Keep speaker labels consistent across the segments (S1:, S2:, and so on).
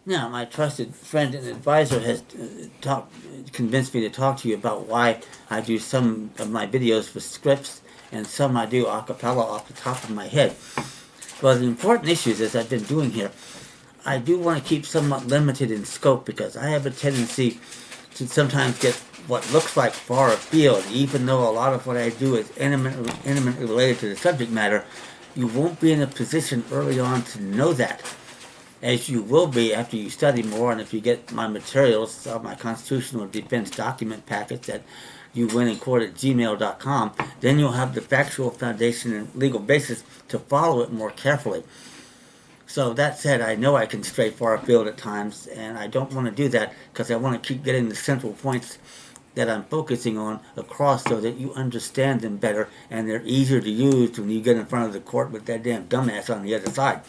S1: Now, my trusted friend and advisor has convinced me to talk to you about why I do some of my videos with scripts and some I do a cappella off the top of my head. Well, the important issues, as I've been doing here, I do want to keep somewhat limited in scope because I have a tendency to sometimes get what looks like far afield, even though a lot of what I do is intimately related to the subject matter. You won't be in a position early on to know that, as you will be after you study more, and if you get my materials, my constitutional defense document packets at youwinnincourt at gmail.com, then you'll have the factual foundation and legal basis to follow it more carefully. So that said, I know I can stray far afield at times, and I don't want to do that because I want to keep getting the central points that I'm focusing on across so that you understand them better and they're easier to use when you get in front of the court with that damn dumbass on the other side.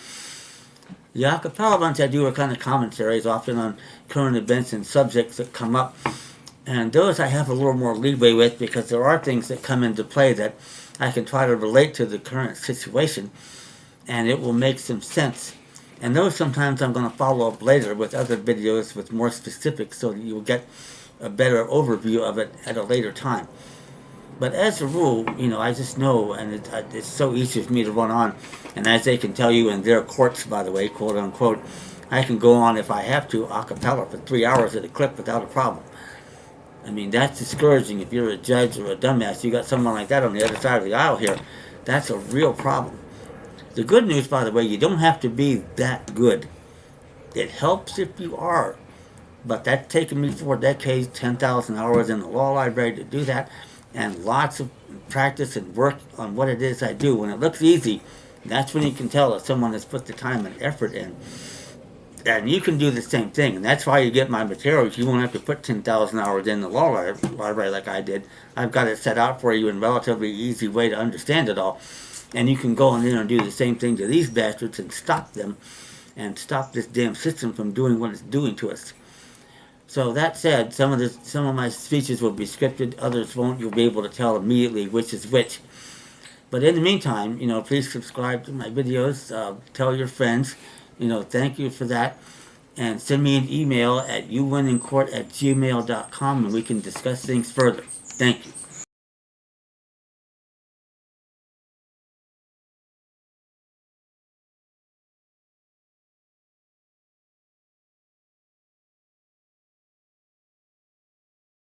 S1: The acapella ones I do are kind of commentaries, often on current events and subjects that come up. And those I have a little more leeway with because there are things that come into play that I can try to relate to the current situation and it will make some sense. And those sometimes I'm going to follow up later with other videos with more specifics so that you'll get a better overview of it at a later time. But as a rule, I just know, and it's so easy for me to run on. And as they can tell you in their courts, by the way, quote unquote, I can go on if I have to a cappella for 3 hours at a clip without a problem. I mean, that's discouraging if you're a judge or a dumbass. You got someone like that on the other side of the aisle here. That's a real problem. The good news, by the way, you don't have to be that good. It helps if you are. But that's taken me 4 decades, 10,000 hours in the law library to do that, and lots of practice and work on what it is I do. When it looks easy, that's when you can tell that someone has put the time and effort in. And you can do the same thing, and that's why you get my materials. You won't have to put 10,000 hours in the law library like I did. I've got it set out for you in a relatively easy way to understand it all. And you can go in there and do the same thing to these bastards and stop them and stop this damn system from doing what it's doing to us. So that said, some of my speeches will be scripted, others won't. You'll be able to tell immediately which is which. But in the meantime, please subscribe to my videos. Tell your friends. Thank you for that. And send me an email at youwinnincourt@gmail.com and we can discuss things further. Thank you.